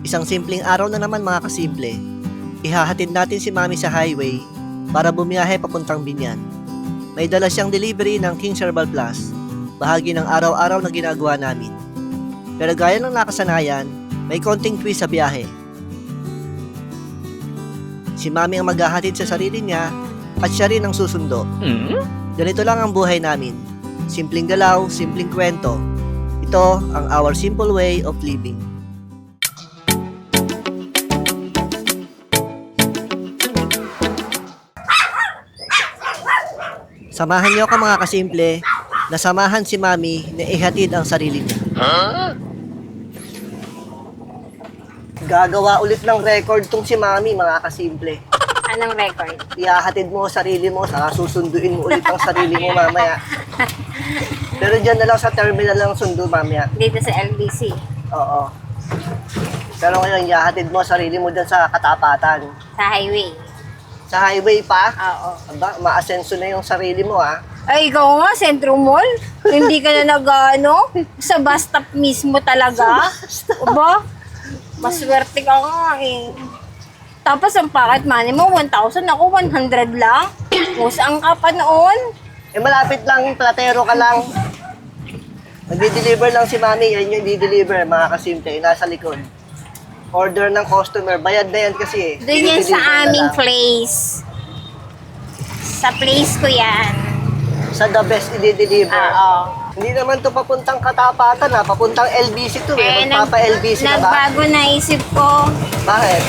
Isang simpleng araw na naman mga kasimple. Ihahatid natin si Mami sa highway para bumiyahe papuntang Binyan. May dala siyang delivery ng King's Herbal Plus, bahagi ng araw-araw na ginagawa namin. Pero gaya ng nakasanayan, may konting twist sa biyahe. Si Mami ang maghahatid sa sarili niya at siya rin ang susundo. Ganito lang ang buhay namin. Simpleng galaw, simpleng kwento. Ito ang our simple way of living. Samahan niyo ako mga kasimple na samahan si Mami na ihatid ang sarili niya. Gagawa ulit ng record tong si Mami mga kasimple. Anong record? Ihahatid mo ang sarili mo, saka susunduin mo ulit ang sarili mo mamaya. Pero dyan na lang sa terminal lang sundo mamaya. Dito sa LBC. Oo. Pero ngayon, ihahatid mo ang sarili mo dyan sa Katapatan. Sa highway. Sa highway pa? Oo. Aba, maasenso na yung sarili mo ha. Ay, ikaw nga, Centro Mall. Hindi ka na nag-ano? Sa bus stop mismo talaga. Aba, maswerte ka nga eh. Tapos ang pocket money mo, 1,000. Ako, 100 lang. Saan ka pa noon? Eh malapit lang, platero ka lang. Nagdi-deliver lang si Mami, yan yung di-deliver mga kasimple, nasa likod. Order ng customer, bayad na yan kasi eh. Doon yan I-deliver sa na aming lang. place. Sa place ko yan. Sa the best i-deliver. Oo. Hindi naman to papuntang Katapatan ha, papuntang LBC to eh. Magpapa-LBC ka ba? nagbago na isip ko. Bakit?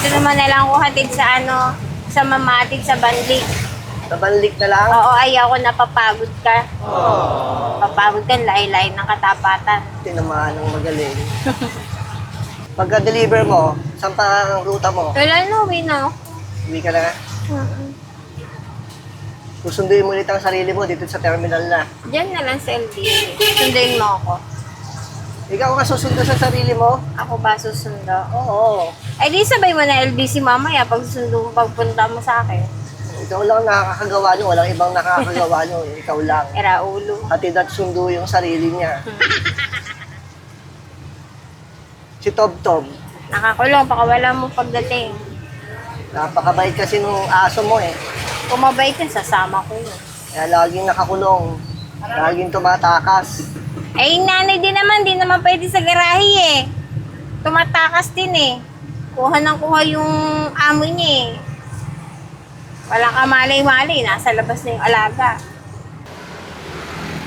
Doon naman na lang ako hatid sa sa mamatid sa Banlik. Sa Banlik na lang? Oo, ayaw ko napapagod ka. Papagod ka, lahi-lahi ng Katapatan. Tinamaan ng magaling. Pagka-deliver mo, saan pa ang ruta mo? Wala na, uwi na. Uwi ka na? Susunduin mo ulit ang sarili mo dito sa terminal na. Diyan na lang sa LBC. Sunduin mo ako. Ikaw ka susundo sa sarili mo? Ako ba susundo? Oo. Ay, di sabay mo na LBC mamaya pag susundo mo, pagpunta mo sa akin. Ikaw lang nakakagawa nyo. Walang ibang nakakagawa nyo. Ikaw lang. Era ulo. Hatid at sundo yung sarili niya. Si Tob Tob. Nakakulong, baka wala mo pagdating. Napakabait kasi nung aso mo eh. Kumabay ka, sasama ko yun. Kaya laging nakakulong. Laging tumatakas. Eh, yung nanay din naman pwede sa garahe eh. Tumatakas din eh. Kuha ng kuha yung amo niya eh. Walang kamalay-malay, nasa labas na yung alaga.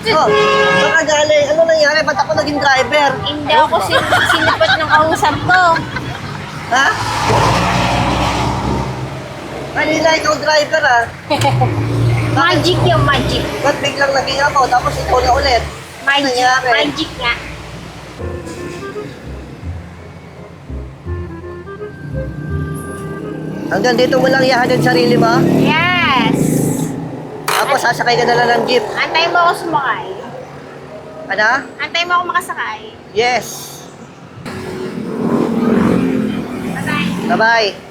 Oh, saan ka galing? Ano nangyari? Ba't ako naging driver? Hindi ako sinipat ng kausap ko. Ha? Kanina ikaw driver ah. Magic yung magic. Ba't biglang naging ako? Tapos ikaw na ulit. Magic, nangyari? magic nga. Hanggang dito mo lang ihahatid sarili mo? Yes! Tapos sasakay ka na lang ng jeep. Antay mo ako sumakay. Ano? Antay mo ako makasakay. Yes. Bye-bye. Bye-bye.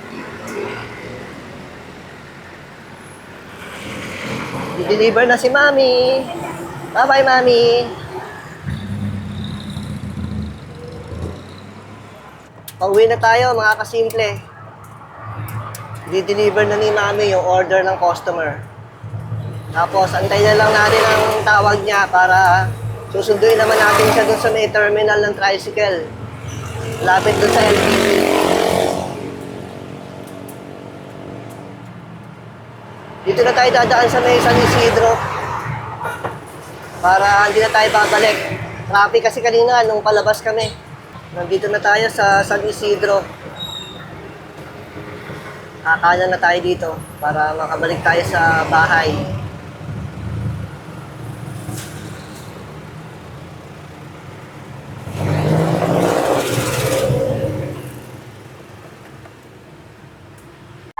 I-deliver na si Mami. Bye-bye, Mami. Pauwi na tayo, mga kasimple. I-deliver na ni Mami yung order ng customer. Tapos, antay na lang natin ang tawag niya para susunduin naman natin siya dun sa may terminal ng tricycle. Lapit dun sa LBC. Dito na tayo dadaan sa may San Isidro para hindi na tayo babalik. Traffic kasi kanina nung palabas kami. Nandito na tayo sa San Isidro. Kakanan na tayo dito para makabalik tayo sa bahay.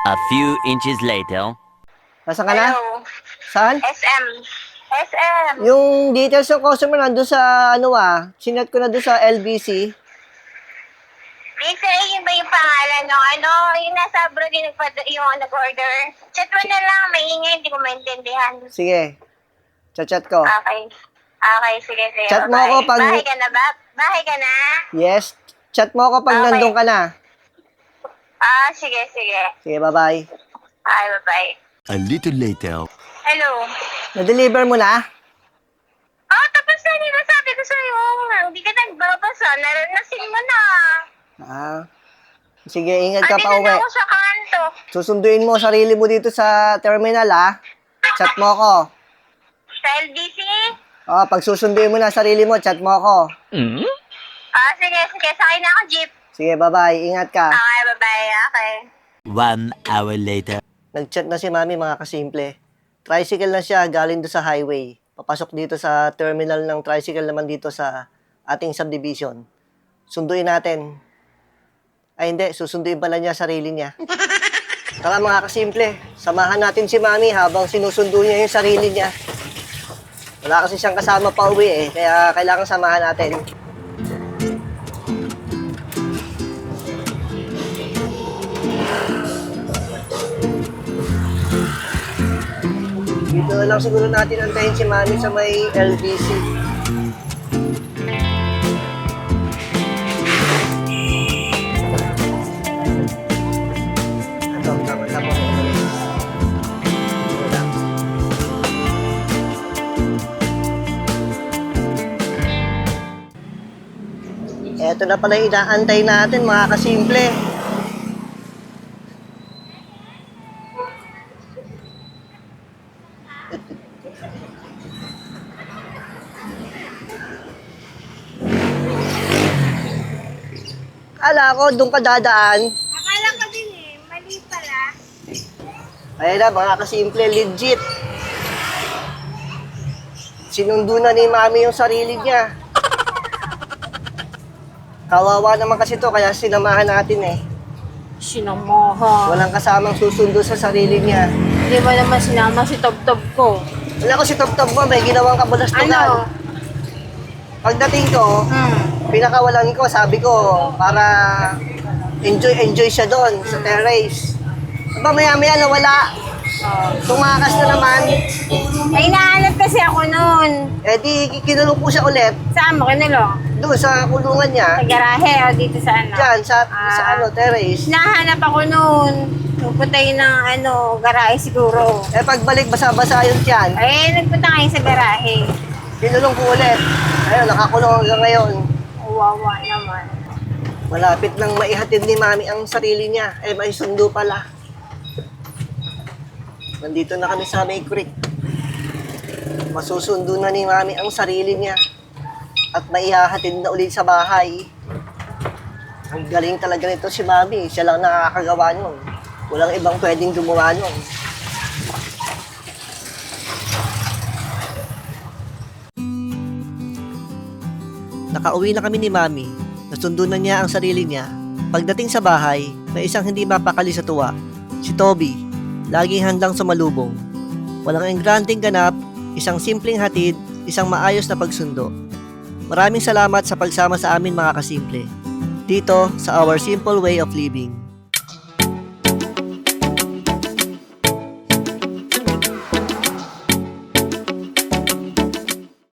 A few inches later. Nasaan ka na? Hello. Saan? SM. SM. Yung details ng customer nandun sa sinet ko na doon sa LBC. Lisa, yun ba yung pangalan no? Yung nasa abroad yung nag-order. Chat mo na lang, maingay, hindi ko maintindihan. Sige. Chat ko. Okay. Okay, sige. Chat mo bye. ako pag- Bahay ka na ba? Bahay ka na? Yes. Chat mo ako pag Okay. nandun ka na. Sige. Sige, bye-bye. Ay, bye-bye. A little later. Hello. Na-deliver mo na? Tapos na, di ba sabi ko sa'yo, hindi ka nagbabasa, naranasin mo na. Sige, ingat ka Andito pa uwi. na ako sa kanto. Susunduin mo sarili mo dito sa terminal, ha? Chat mo ako. Sa LBC? Pag susunduin mo na sarili mo, chat mo ako. Sige, sakay na ako, jeep. Sige, bye-bye. Ingat ka. Okay, bye-bye, okay. 1 hour later. Nag-chat na si Mami, mga kasimple. Tricycle na siya galing do sa highway. Papasok dito sa terminal ng tricycle naman dito sa ating subdivision. Sunduin natin. Ay hindi, susunduin pala niya sarili niya. Tara mga kasimple, samahan natin si Mami habang sinusundo niya yung sarili niya. Wala kasi siyang kasama pa uwi kaya kailangan samahan natin. Dito na lang siguro natin antayin si Mami sa may LBC. Eto na pala yung inaantay natin, mga kasimple. Kala ko, doon ka dadaan. Akala ko din mali pala. Ayan na, mga kasimple, legit. Sinundo na ni Mami yung sarili niya. Kawawa naman kasi to, kaya sinamahan natin Sinamahan. Walang kasamang susundo sa sarili niya. Hindi ba naman sinama si Tob-Tob ko? Wala ko si Top mo, may ginawang kabulastugan. Ano? Pagdating ko, pinakawalan ko, sabi ko, para enjoy siya doon sa terrace. Aba, maya-maya nawala. Tumakas na naman. Ay, nahanap kasi ako noon. Eh di, kinulong ko siya ulit. Saan mo kinulong? Doon sa kulungan niya. Sa garahe o dito sa ano? Diyan, sa terrace. Nahanap ako noon. Pupunta yun ng garahe siguro. Eh pagbalik, basa-basa yung tiyan. Ay, nagpunta kayo sa garahe. Kinulong ko ulit. Ayun, nakakulong hanggang ngayon. Wawa naman. Malapit nang maihatid ni Mami ang sarili niya. Eh, may sundo pala. Nandito na kami sa May Creek. Masusundo na ni Mami ang sarili niya. At maihahatid na ulit sa bahay. Ang galing talaga nito si Mami. Siya lang nakakagawa nun. Walang ibang pwedeng gumawa nun. Nakauwi na kami ni Mami. Nasundo na niya ang sarili niya. Pagdating sa bahay, may isang hindi mapakali sa tuwa. Si Toby, laging handang sumalubong. Walang engranding ganap, isang simpleng hatid, isang maayos na pagsundo. Maraming salamat sa pagsama sa amin, mga kasimple. Dito sa Our Simple Way of Living.